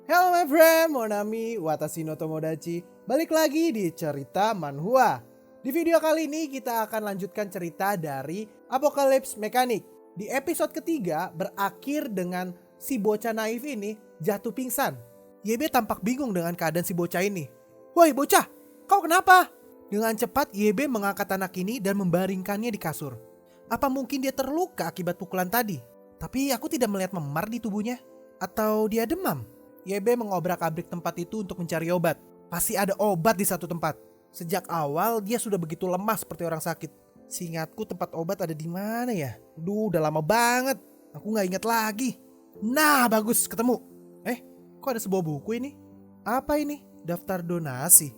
Hello my friend, Monami, Watashi no Tomodachi. Balik lagi di cerita manhwa. Di video kali ini kita akan lanjutkan cerita dari Apocalypse Mechanic. Di episode ketiga berakhir dengan si bocah naif ini jatuh pingsan. YB tampak bingung dengan keadaan si bocah ini. Woi bocah, kau kenapa? Dengan cepat YB mengangkat anak ini dan membaringkannya di kasur. Apa mungkin dia terluka akibat pukulan tadi? Tapi aku tidak melihat memar di tubuhnya. Atau dia demam? YB mengobrak-abrik tempat itu untuk mencari obat. Pasti ada obat di satu tempat. Sejak awal dia sudah begitu lemah seperti orang sakit. Seingatku tempat obat ada di mana ya? Udah lama banget. Aku nggak ingat lagi. Nah bagus ketemu. Kok ada sebuah buku ini? Apa ini? Daftar donasi.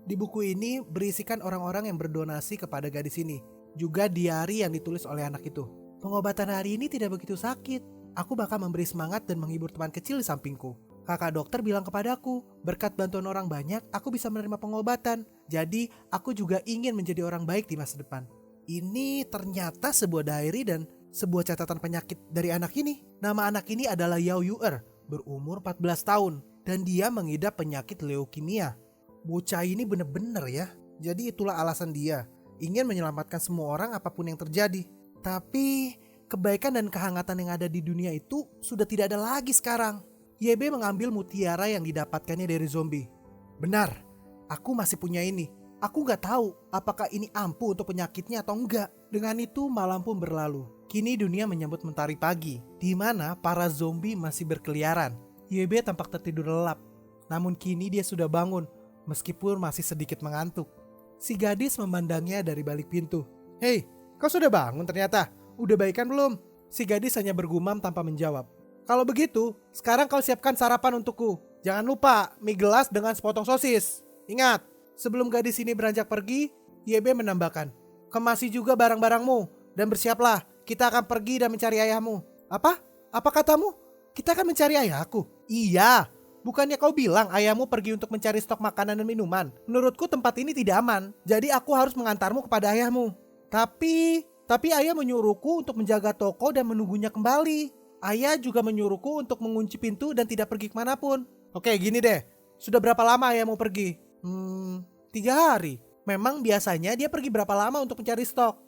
Di buku ini berisikan orang-orang yang berdonasi kepada gadis ini. Juga diari yang ditulis oleh anak itu. Pengobatan hari ini tidak begitu sakit. Aku bakal memberi semangat dan menghibur teman kecil di sampingku. Kakak dokter bilang kepadaku, berkat bantuan orang banyak, aku bisa menerima pengobatan. Jadi, aku juga ingin menjadi orang baik di masa depan. Ini ternyata sebuah diary dan sebuah catatan penyakit dari anak ini. Nama anak ini adalah Yao Yuer, berumur 14 tahun. Dan dia mengidap penyakit leukemia. Bocah ini bener-bener ya. Jadi itulah alasan dia. Ingin menyelamatkan semua orang apapun yang terjadi. Tapi, kebaikan dan kehangatan yang ada di dunia itu sudah tidak ada lagi sekarang. YB mengambil mutiara yang didapatkannya dari zombie. Benar, aku masih punya ini. Aku gak tahu apakah ini ampuh untuk penyakitnya atau enggak. Dengan itu malam pun berlalu. Kini dunia menyambut mentari pagi, di mana para zombie masih berkeliaran. YB tampak tertidur lelap. Namun kini dia sudah bangun, meskipun masih sedikit mengantuk. Si gadis memandangnya dari balik pintu. Hei, kau sudah bangun ternyata. Udah baikan belum? Si gadis hanya bergumam tanpa menjawab. Kalau begitu, sekarang kau siapkan sarapan untukku. Jangan lupa mie gelas dengan sepotong sosis. Ingat, sebelum gadis ini beranjak pergi, YB menambahkan, kemasi juga barang-barangmu dan bersiaplah, kita akan pergi dan mencari ayahmu. Apa? Apa katamu? Kita akan mencari ayahku? Iya, bukannya kau bilang ayahmu pergi untuk mencari stok makanan dan minuman? Menurutku tempat ini tidak aman, jadi aku harus mengantarmu kepada ayahmu. Tapi ayah menyuruhku untuk menjaga toko dan menunggunya kembali. Ayah juga menyuruhku untuk mengunci pintu dan tidak pergi kemanapun. Oke gini deh, sudah berapa lama ayah mau pergi? 3 hari. Memang biasanya dia pergi berapa lama untuk mencari stok?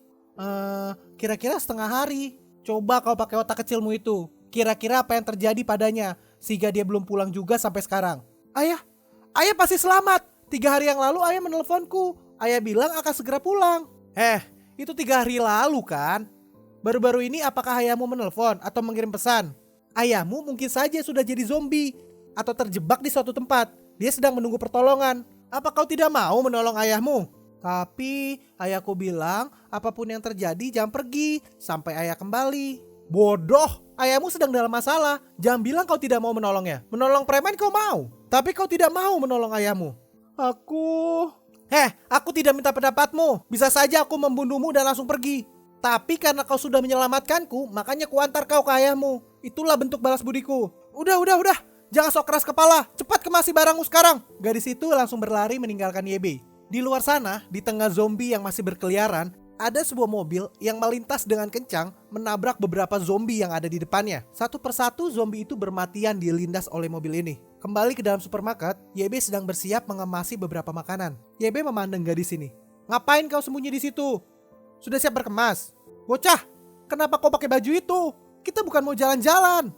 Kira-kira setengah hari. Coba kau pakai otak kecilmu itu. Kira-kira apa yang terjadi padanya sehingga dia belum pulang juga sampai sekarang? Ayah pasti selamat. 3 hari yang lalu ayah menelponku. Ayah bilang akan segera pulang. Itu 3 hari lalu kan? Baru-baru ini apakah ayahmu menelpon atau mengirim pesan? Ayahmu mungkin saja sudah jadi zombie atau terjebak di suatu tempat. Dia sedang menunggu pertolongan. Apa kau tidak mau menolong ayahmu? Tapi ayahku bilang apapun yang terjadi jangan pergi sampai ayah kembali. Bodoh, ayahmu sedang dalam masalah. Jangan bilang kau tidak mau menolongnya. Menolong preman kau mau, tapi kau tidak mau menolong ayahmu. Aku tidak minta pendapatmu. Bisa saja aku membunuhmu dan langsung pergi. Tapi karena kau sudah menyelamatkanku, makanya kuantar kau ke ayahmu. Itulah bentuk balas budiku. Udah. Jangan sok keras kepala. Cepat kemasi barangmu sekarang. Gadis itu langsung berlari meninggalkan YB. Di luar sana, di tengah zombie yang masih berkeliaran, ada sebuah mobil yang melintas dengan kencang menabrak beberapa zombie yang ada di depannya. Satu persatu zombie itu bermatian dilindas oleh mobil ini. Kembali ke dalam supermarket, YB sedang bersiap mengemasi beberapa makanan. YB memandang gadis ini. Ngapain kau sembunyi di situ? Sudah siap berkemas? Bocah, kenapa kau pakai baju itu? Kita bukan mau jalan-jalan.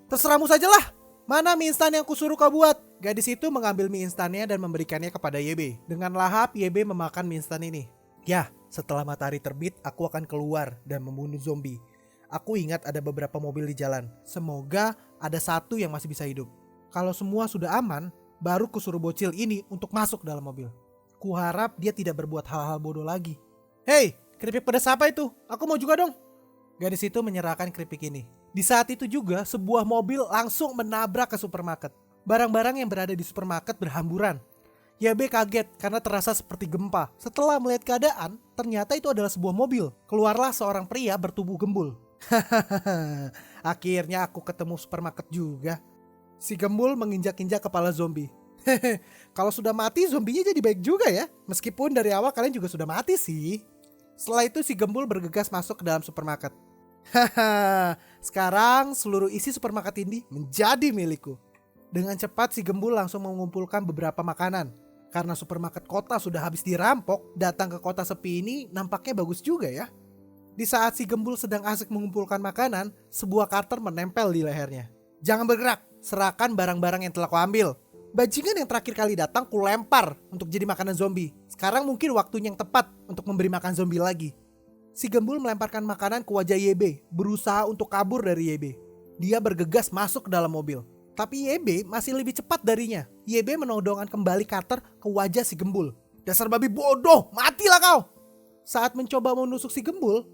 Terserahmu sajalah. Mana mie instan yang kusuruh kau buat? Gadis itu mengambil mie instannya dan memberikannya kepada YB. Dengan lahap, YB memakan mie instan ini. Ya, setelah matahari terbit, aku akan keluar dan membunuh zombie. Aku ingat ada beberapa mobil di jalan. Semoga ada satu yang masih bisa hidup. Kalau semua sudah aman, baru kusuruh bocil ini untuk masuk dalam mobil. Kuharap dia tidak berbuat hal-hal bodoh lagi. Hei, keripik pedas apa itu? Aku mau juga dong. Gadis itu menyerahkan keripik ini. Di saat itu juga sebuah mobil langsung menabrak ke supermarket. Barang-barang yang berada di supermarket berhamburan. YB kaget karena terasa seperti gempa. Setelah melihat keadaan, ternyata itu adalah sebuah mobil. Keluarlah seorang pria bertubuh gembul. Akhirnya aku ketemu supermarket juga. Si gembul menginjak-injak kepala zombie. Kalau sudah mati zombinya jadi baik juga ya. Meskipun dari awal kalian juga sudah mati sih. Setelah itu si gembul bergegas masuk ke dalam supermarket. Haha, sekarang seluruh isi supermarket ini menjadi milikku. Dengan cepat si Gembul langsung mengumpulkan beberapa makanan. Karena supermarket kota sudah habis dirampok, datang ke kota sepi ini nampaknya bagus juga ya. Di saat si Gembul sedang asik mengumpulkan makanan, sebuah karter menempel di lehernya. Jangan bergerak, serahkan barang-barang yang telah kau ambil. Bajingan yang terakhir kali datang kulempar untuk jadi makanan zombie. Sekarang mungkin waktunya yang tepat untuk memberi makan zombie lagi. Si Gembul melemparkan makanan ke wajah YB, berusaha untuk kabur dari YB. Dia bergegas masuk ke dalam mobil. Tapi YB masih lebih cepat darinya. YB menodongkan kembali cutter ke wajah si Gembul. Dasar babi bodoh, matilah kau! Saat mencoba menusuk si Gembul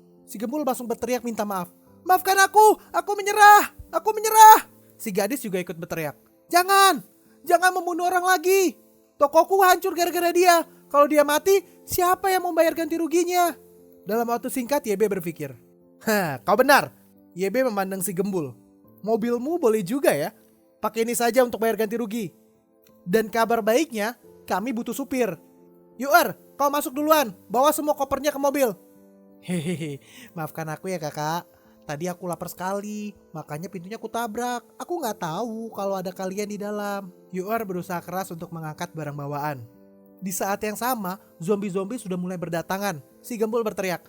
langsung berteriak minta maaf. Maafkan aku menyerah. Si gadis juga ikut berteriak. Jangan membunuh orang lagi. Tokoku hancur gara-gara dia. Kalau dia mati, siapa yang membayar ganti ruginya? Dalam waktu singkat YB berpikir. Kau benar. YB memandang si Gembul. Mobilmu boleh juga ya. Pakai ini saja untuk bayar ganti rugi. Dan kabar baiknya, kami butuh supir. Yuer, kau masuk duluan. Bawa semua kopernya ke mobil. Hehehe, maafkan aku ya kakak. Tadi aku lapar sekali, makanya pintunya aku tabrak. Aku gak tahu kalau ada kalian di dalam. Yuer berusaha keras untuk mengangkat barang bawaan. Di saat yang sama, zombie-zombie sudah mulai berdatangan. Si Gembul berteriak,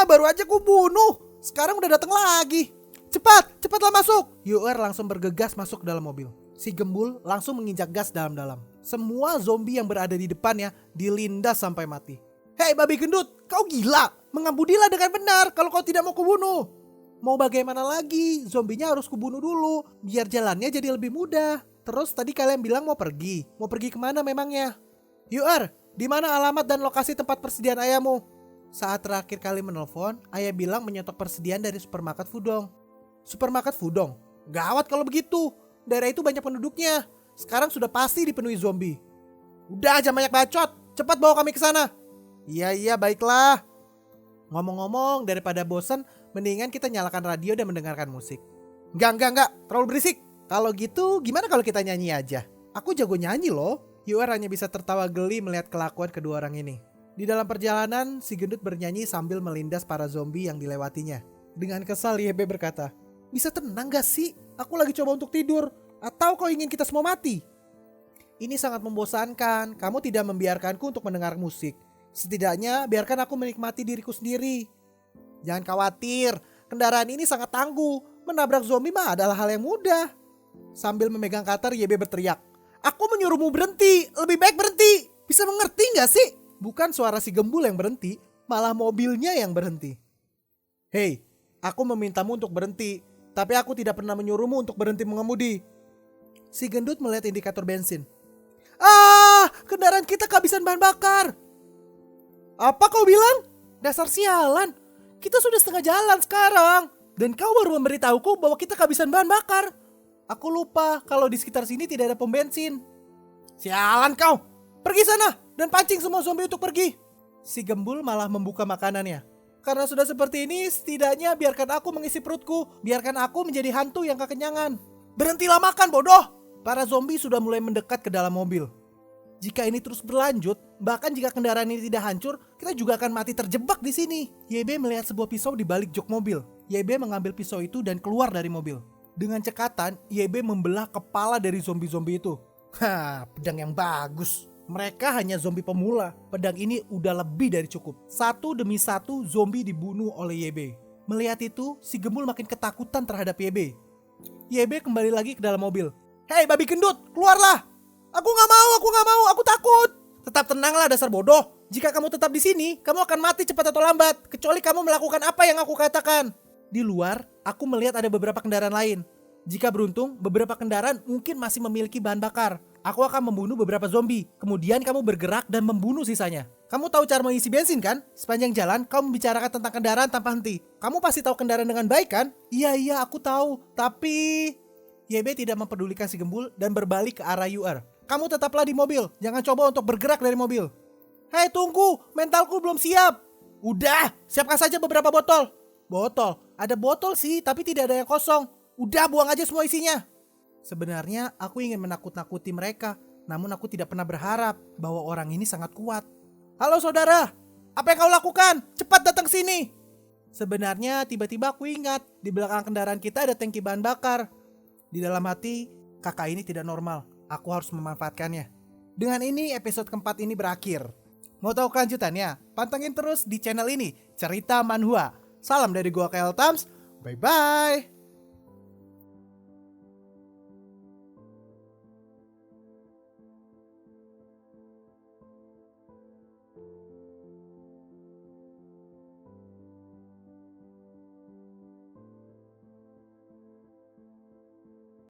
baru aja ku bunuh. Sekarang udah datang lagi. Cepatlah masuk. Yuer langsung bergegas masuk dalam mobil. Si Gembul langsung menginjak gas dalam-dalam. Semua zombie yang berada di depannya dilindas sampai mati. Hei babi gendut, kau gila. Mengambudilah dengan benar kalau kau tidak mau kubunuh. Mau bagaimana lagi? Zombinya harus kubunuh dulu, biar jalannya jadi lebih mudah. Terus tadi kalian bilang mau pergi. Mau pergi kemana memangnya? Yuer, di mana alamat dan lokasi tempat persediaan ayahmu? Saat terakhir kali menelpon, ayah bilang menyetok persediaan dari supermarket Fudong. Supermarket Fudong? Gawat kalau begitu. Daerah itu banyak penduduknya. Sekarang sudah pasti dipenuhi zombie. Udah jangan banyak bacot. Cepat bawa kami ke sana. Iya baiklah. Ngomong-ngomong, daripada bosan, mendingan kita nyalakan radio dan mendengarkan musik. Enggak. Terlalu berisik. Kalau gitu, gimana kalau kita nyanyi aja? Aku jago nyanyi loh. Yuer hanya bisa tertawa geli melihat kelakuan kedua orang ini. Di dalam perjalanan, si gendut bernyanyi sambil melindas para zombie yang dilewatinya. Dengan kesal, YB berkata, bisa tenang gak sih? Aku lagi coba untuk tidur. Atau kau ingin kita semua mati? Ini sangat membosankan. Kamu tidak membiarkanku untuk mendengar musik. Setidaknya biarkan aku menikmati diriku sendiri. Jangan khawatir. Kendaraan ini sangat tangguh. Menabrak zombie mah adalah hal yang mudah. Sambil memegang cutter, YB berteriak. Aku menyuruhmu berhenti. Lebih baik berhenti. Bisa mengerti gak sih? Bukan suara si Gembul yang berhenti. Malah mobilnya yang berhenti. Hei, aku memintamu untuk berhenti. Tapi aku tidak pernah menyuruhmu untuk berhenti mengemudi. Si gendut melihat indikator bensin. Kendaraan kita kehabisan bahan bakar. Apa kau bilang? Dasar sialan. Kita sudah setengah jalan sekarang. Dan kau baru memberitahuku bahwa kita kehabisan bahan bakar. Aku lupa kalau di sekitar sini tidak ada pom bensin. Sialan kau. Pergi sana dan pancing semua zombie untuk pergi. Si Gembul malah membuka makanannya. Karena sudah seperti ini, setidaknya biarkan aku mengisi perutku. Biarkan aku menjadi hantu yang kekenyangan. Berhentilah makan, bodoh! Para zombie sudah mulai mendekat ke dalam mobil. Jika ini terus berlanjut, bahkan jika kendaraan ini tidak hancur, kita juga akan mati terjebak di sini. YB melihat sebuah pisau di balik jok mobil. YB mengambil pisau itu dan keluar dari mobil. Dengan cekatan, YB membelah kepala dari zombie-zombie itu. Pedang yang bagus. Mereka hanya zombie pemula. Pedang ini udah lebih dari cukup. Satu demi satu zombie dibunuh oleh YB. Melihat itu, si Gembul makin ketakutan terhadap YB. YB kembali lagi ke dalam mobil. Hei babi gendut, keluarlah! Aku gak mau, aku takut! Tetap tenanglah dasar bodoh. Jika kamu tetap di sini, kamu akan mati cepat atau lambat. Kecuali kamu melakukan apa yang aku katakan. Di luar, aku melihat ada beberapa kendaraan lain. Jika beruntung, beberapa kendaraan mungkin masih memiliki bahan bakar. Aku akan membunuh beberapa zombie. Kemudian kamu bergerak dan membunuh sisanya. Kamu tahu cara mengisi bensin kan? Sepanjang jalan kamu membicarakan tentang kendaraan tanpa henti. Kamu pasti tahu kendaraan dengan baik kan? Iya aku tahu. Tapi... YB tidak mempedulikan si Gembul dan berbalik ke arah UR. Kamu tetaplah di mobil. Jangan coba untuk bergerak dari mobil. Hei tunggu, mentalku belum siap. Udah, siapkan saja beberapa botol. Botol? Ada botol sih, tapi tidak ada yang kosong. Udah, buang aja semua isinya. Sebenarnya aku ingin menakut-nakuti mereka, namun aku tidak pernah berharap bahwa orang ini sangat kuat. Halo saudara, apa yang kau lakukan? Cepat datang sini. Sebenarnya tiba-tiba aku ingat di belakang kendaraan kita ada tangki bahan bakar. Di dalam hati, kakak ini tidak normal. Aku harus memanfaatkannya. Dengan ini episode keempat ini berakhir. Mau tahu kelanjutannya? Pantengin terus di channel ini, Cerita Manhua. Salam dari gua Kael Tams. Bye-bye.